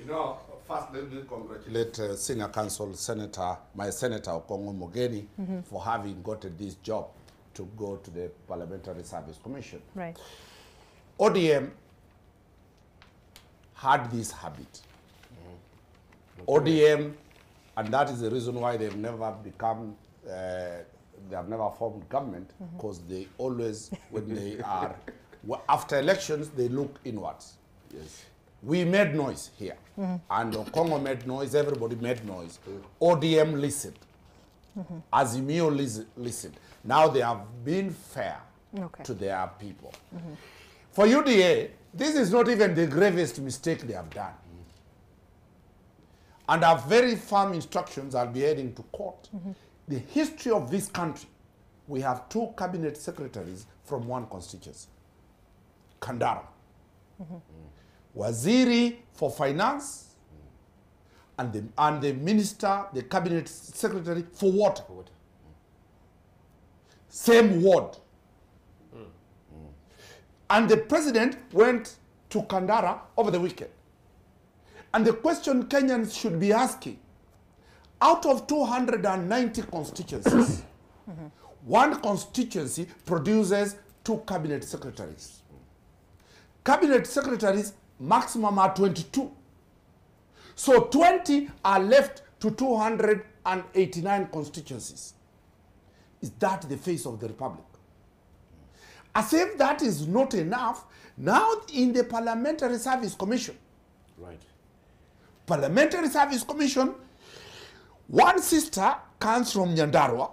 You know, first let me congratulate Senior Council Senator, my Senator Okongo Mogeni, for having gotten this job to go to the Parliamentary Service Commission. Right. ODM had this habit. ODM, and that is the reason why they've never become, they have never formed government, because they always, when they are, after elections, they look inwards. Yes. We made noise here, and Congo made noise, everybody made noise. ODM listened. Azimio listened. Now they have been fair to their people. For UDA, this is not even the gravest mistake they have done. Under very firm instructions, I'll be heading to court. The history of this country, we have 2 cabinet secretaries from 1 constituency. Kandara. Waziri for finance, and the minister, the cabinet secretary for water. Same ward. And the president went to Kandara over the weekend. And the question Kenyans should be asking, out of 290 constituencies, 1 constituency produces 2 cabinet secretaries. Cabinet secretaries maximum are 22. So 20 are left to 289 constituencies. Is that the face of the republic? As if that is not enough, now in the Parliamentary Service Commission. Right. Parliamentary Service Commission, 1 sister comes from Nyandarua.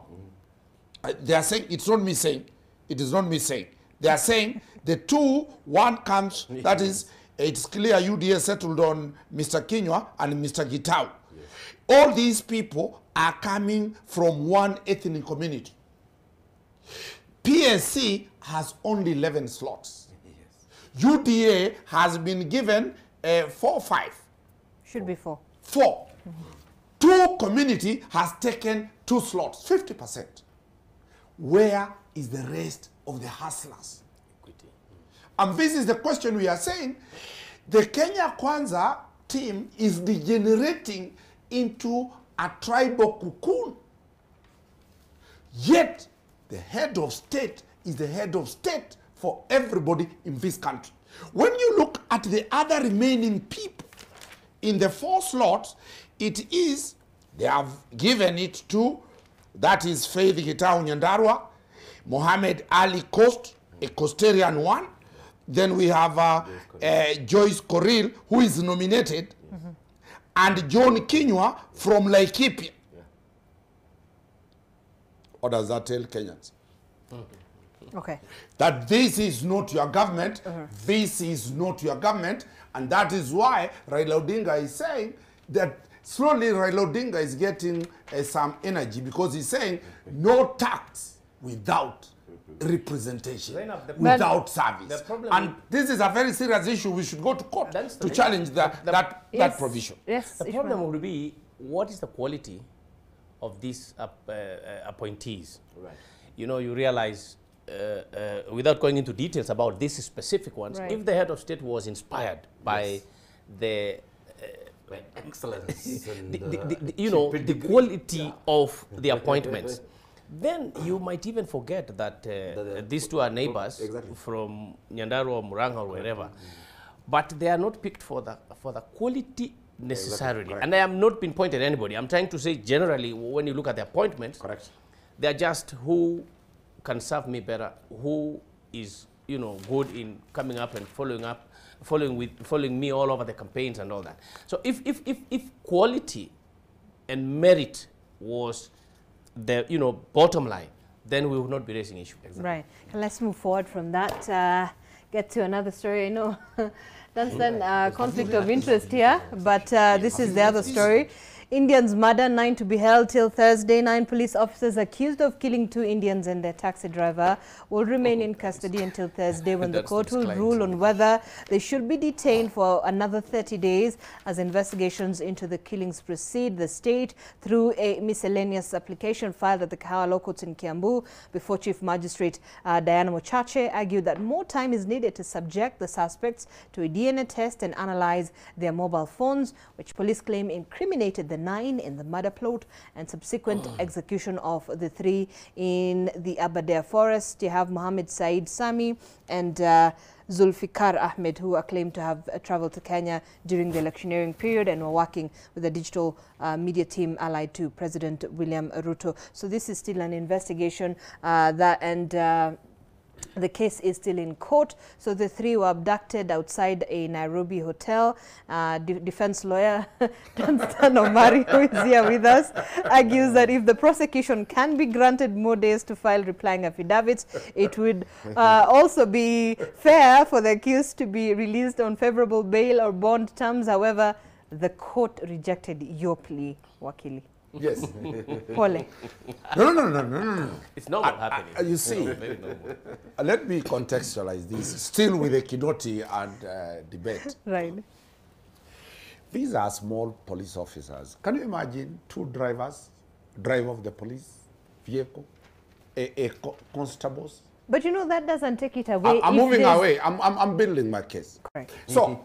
They are saying, it's not me saying, it is not me saying. They are saying the 2, 1 comes, that is, it's clear UDA settled on Mr. Kinywa and Mr. Gitau. Yes. All these people are coming from 1 ethnic community. PSC has only 11 slots. Yes. UDA has been given 4 or 5. Should be 4. 4. 2 community has taken 2 slots, 50%. Where is the rest of the hustlers? And this is the question we are saying. The Kenya Kwanza team is degenerating into a tribal cocoon. Yet, the head of state is the head of state for everybody in this country. When you look at the other remaining people in the 4 slots, it is, they have given it to, that is Faith Gitau Nyandarua, Mohammed Ali Coast, a Coastarian one. Then we have Joyce Koril, who is nominated, and John Kinywa from Laikipia. What does that tell Kenyans? Okay. That this is not your government, this is not your government, and that is why Raila Odinga is saying that slowly Raila Odinga is getting some energy, because he's saying no tax without representation, without service. And this is a very serious issue. We should go to court to challenge that provision. Yes, the problem would be, what is the quality of these appointees? Right. You know, you realize, without going into details about these specific ones, if the head of state was inspired by the excellence, and the quality of the appointments, then you might even forget that these 2 are neighbors from Nyandarua or Murang'a or wherever. But they are not picked for the quality necessarily. And I am not pinpointing anybody. I'm trying to say generally, when you look at the appointments, they are just who can serve me better, who is good in coming up and following me all over the campaigns and all that. So if quality and merit was the bottom line, then we would not be raising issue. Right. And let's move forward from that. Get to another story. I know Danstan, conflict of interest here, but this is the other story. Indians murder, 9 to be held till Thursday. 9 police officers accused of killing 2 Indians and their taxi driver will remain in custody until Thursday when the court will rule on whether they should be detained for another 30 days as investigations into the killings proceed. The state, through a miscellaneous application filed at the Kahawa Law Court in Kiambu before Chief Magistrate Diana Mochache, argued that more time is needed to subject the suspects to a DNA test and analyze their mobile phones, which police claim incriminated the 9 in the murder plot and subsequent execution of the 3 in the Aberdare forest. You have Mohammed Said Sami and Zulfikar Ahmed, who are claimed to have traveled to Kenya during the electioneering period and were working with the digital media team allied to President William Ruto. So this is still an investigation the case is still in court. So the 3 were abducted outside a Nairobi hotel. Defense lawyer Danstan Omari, who is here with us, argues that if the prosecution can be granted more days to file replying affidavits, it would also be fair for the accused to be released on favorable bail or bond terms. However, the court rejected your plea, Wakili. Yes. Pole. No. It's not happening. You see, let me contextualize this, still with the Kidoti and debate. Right. These are small police officers. Can you imagine 2 drivers drive off the police vehicle, constables? But you know, that doesn't take it away. I'm moving away. I'm building my case. Correct. So,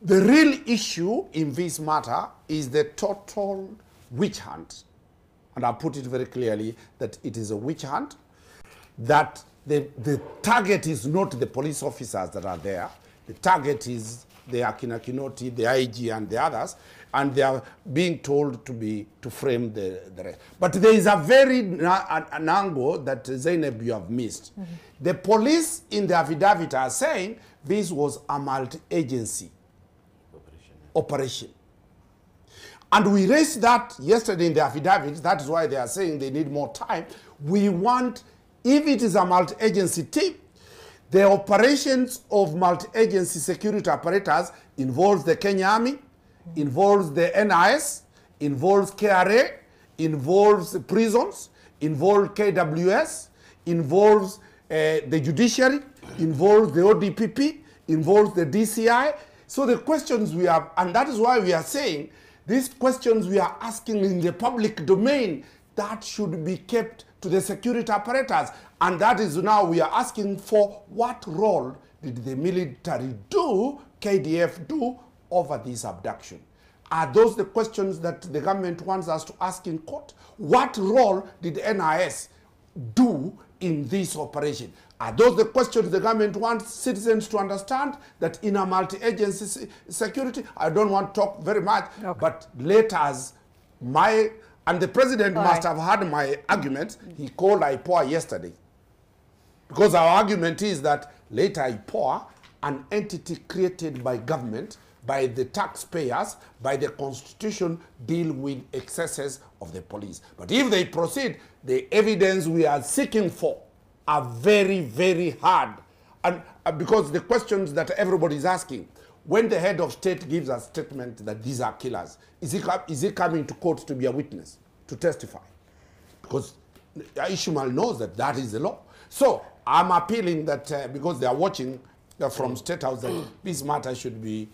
the real issue in this matter is the total witch hunt. And I put it very clearly that it is a witch hunt, that the target is not the police officers that are there. The target is the Akina Kinoti, the IG and the others, and they are being told to frame the rest. But there is a very an angle that Zainab you have missed. The police in the affidavit are saying this was a multi-agency operation. And we raised that yesterday in the affidavit. That is why they are saying they need more time. We want, if it is a multi-agency team, the operations of multi-agency security apparatus involves the Kenya Army, involves the NIS, involves KRA, involves prisons, involves KWS, involves the judiciary, involves the ODPP, involves the DCI. So the questions we have, and that is why we are saying these questions we are asking in the public domain, that should be kept to the security apparatus. And that is now we are asking for what role did the military do, KDF do, over this abduction? Are those the questions that the government wants us to ask in court? What role did NIS do in this operation? Are those the questions the government wants citizens to understand, that in a multi-agency security? I don't want to talk very much, but let us, and the president must have heard my argument. He called IPOA yesterday. Because our argument is that let IPOA, an entity created by government, by the taxpayers, by the constitution, deal with excesses of the police. But if they proceed, the evidence we are seeking for are very, very hard. And because the questions that everybody is asking, when the head of state gives a statement that these are killers, is he coming to court to be a witness, to testify? Because Ishmael knows that that is the law. So I'm appealing that because they are watching from State House, that this matter should be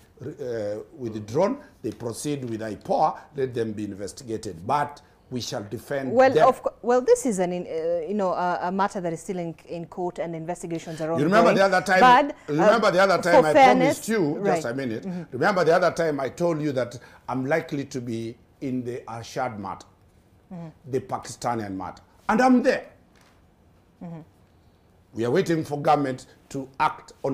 withdrawn. They proceed with IPOA, let them be investigated. But we shall defend them. Well, this is an a matter that is still in court and investigations are ongoing. You remember the other time? Remember the other time I promised you, just a minute. Remember the other time I told you that I'm likely to be in the Arshad matter, the Pakistani matter, and I'm there. We are waiting for government to act on